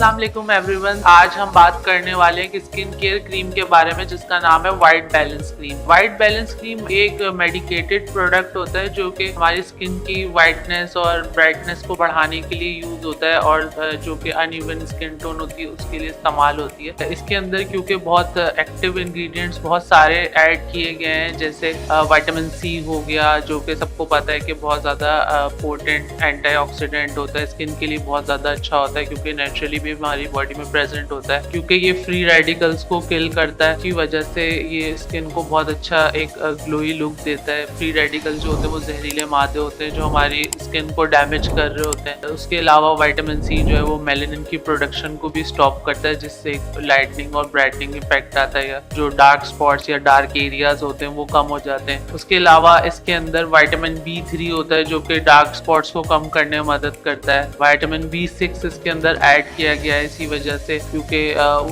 अस्सलाम वालेकुम एवरीवन। आज हम बात करने वाले हैं स्किन केयर क्रीम के बारे में जिसका नाम है white balance cream. White balance cream एक मेडिकेटेड प्रोडक्ट होता है जो कि हमारी स्किन की वाइटनेस और ब्राइटनेस को बढ़ाने के लिए यूज होता है और जो कि अनइवन स्किन टोन होती है उसके लिए इस्तेमाल होती है। इसके अंदर क्योंकि बहुत एक्टिव इंग्रेडिएंट्स बहुत सारे ऐड किए गए हैं, जैसे विटामिन सी हो गया जो कि सबको पता है कि बहुत ज़्यादा पोटेंट एंटीऑक्सीडेंट होता है, स्किन के लिए बहुत ज़्यादा अच्छा होता है क्योंकि नेचुरली भी हमारी बॉडी में प्रेजेंट होता है। क्योंकि ये फ्री रेडिकल्स को किल करता है, की वजह से ये स्किन को बहुत अच्छा एक ग्लोई लुक देता है। फ्री रेडिकल्स जो होते हैं वो जहरीले मादे होते हैं जो हमारी स्किन को डैमेज कर रहे होते हैं। उसके अलावा विटामिन सी जो है वो मेलानिन की प्रोडक्शन को भी स्टॉप करता है जिससे लाइटनिंग और ब्राइटनिंग इफेक्ट आता है, जो डार्क स्पॉट्स या डार्क एरियाज होते हैं वो कम हो जाते हैं। उसके अलावा इसके अंदर विटामिन B3 होता है जो कि डार्क स्पॉट्स को कम करने में मदद करता है। विटामिन B6 इसके अंदर ऐड किया गया है इसी वजह से क्योंकि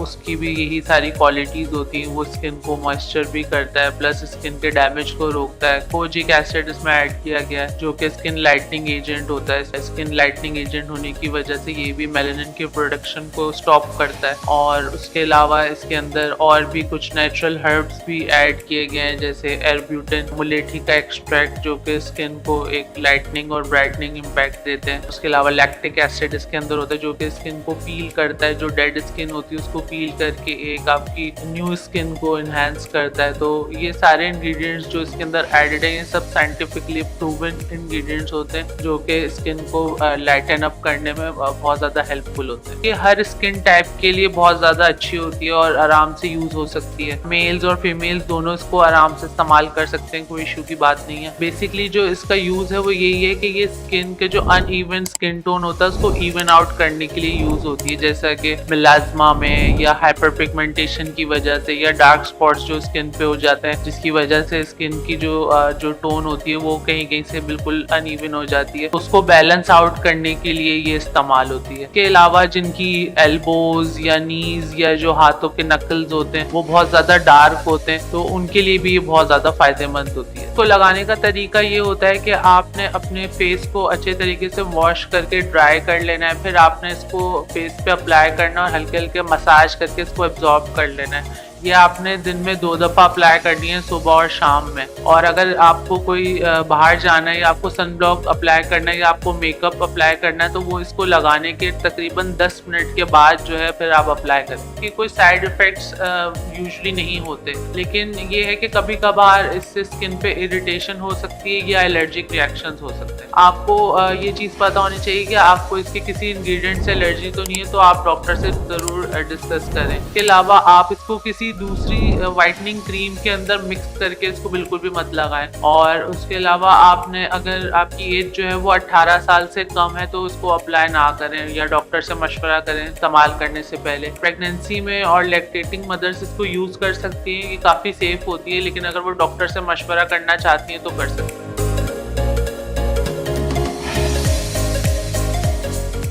उसकी भी यही सारी क्वालिटीज होती हैं। वो स्किन को मॉइस्चर भी करता है प्लस स्किन के डैमेज को रोकता है। कोजिक एसिड इसमें ऐड किया गया है जो कि स्किन लाइटनिंग एजेंट होता है। स्किन लाइटनिंग एजेंट होने की वजह से ये भी मेलानिन के प्रोडक्शन को स्टॉप करता है। और उसके अलावा इसके अंदर और भी कुछ नेचुरल हर्ब्स भी ऐड किए गए हैं जैसे एरब्यूटिन, मुलेठी का एक्सट्रैक्ट जो कि स्किन को एक लाइटनिंग और ब्राइटनिंग इम्पैक्ट देते हैं। उसके अलावा लैक्टिक एसिड इसके अंदर होता है जो कि स्किन को पील करता है, जो डेड स्किन होती है उसको पील करके एक आपकी न्यू स्किन को इन्हांस करता है। तो ये सारे इंग्रेडिएंट्स जो इसके अंदर एडेड है ये सब साइंटिफिकली प्रूवन इंग्रेडिएंट्स होते हैं जो कि स्किन को लाइटन अप करने में बहुत ज़्यादा हेल्पफुल होते हैं। ये हर स्किन टाइप के लिए बहुत ज़्यादा अच्छी होती है और आराम से यूज हो सकती है। मेल्स और फीमेल्स दोनों इसको आराम से इस्तेमाल कर सकते हैं, कोई इशू की बात नहीं है। बेसिकली जो इसका यूज है वो यही है कि ये स्किन के जो अनइवन स्किन टोन होता है उसको इवन आउट करने के लिए यूज होती है, जैसा कि मिलाज्मा में या हाइपर पिगमेंटेशन की वजह से या डार्क स्पॉट्स जो स्किन पे हो जाते हैं जिसकी वजह से स्किन की जो टोन होती है वो कहीं कहीं से बिल्कुल अनइवन हो जाती है, उसको बैलेंस आउट करने के लिए ये इस्तेमाल होती है। इसके अलावा जिनकी एल्बोज या नीज या जो हाथों के नकल्स होते हैं वो बहुत ज्यादा डार्क होते हैं तो उनके लिए भी ये बहुत ज्यादा फायदेमंद होती है। इसको लगाने का तरीका ये होता है कि आपने अपने फेस को अच्छे तरीके से वॉश करके ड्राई कर लेना है, फिर आपने इसको फेस पे अप्लाई करना और हल्के हल्के मसाज करके इसको एब्जॉर्ब कर लेना है। ये आपने दिन में 2 दफ़ा अप्लाई करनी है, सुबह और शाम में। और अगर आपको कोई बाहर जाना है या आपको सनब्लॉक अप्लाई करना है या आपको मेकअप अप्लाई करना है तो वो इसको लगाने के तकरीबन 10 मिनट के बाद जो है फिर आप अप्लाई करें। कि कोई साइड इफ़ेक्ट्स यूजुअली नहीं होते, लेकिन ये है कि कभी कभार इससे स्किन पे इरिटेशन हो सकती है या एलर्जिक रिएक्शंस हो सकते हैं। आपको ये चीज़ पता होनी चाहिए कि आपको इसके किसी इंग्रेडिएंट से एलर्जी तो नहीं है, तो आप डॉक्टर से ज़रूर डिस्कस करें। इसके अलावा आप इसको किसी दूसरी वाइटनिंग क्रीम के अंदर मिक्स करके इसको बिल्कुल भी मत लगाएं। और उसके अलावा आपने अगर आपकी एज जो है वो 18 साल से कम है तो उसको अप्लाई ना करें या डॉक्टर से मशवरा करें इस्तेमाल करने से पहले। प्रेगनेंसी में और लैक्टेटिंग मदर्स इसको यूज़ कर सकती हैं, ये काफ़ी सेफ होती है, लेकिन अगर वो डॉक्टर से मशवरा करना चाहती हैं तो कर सकती हैं।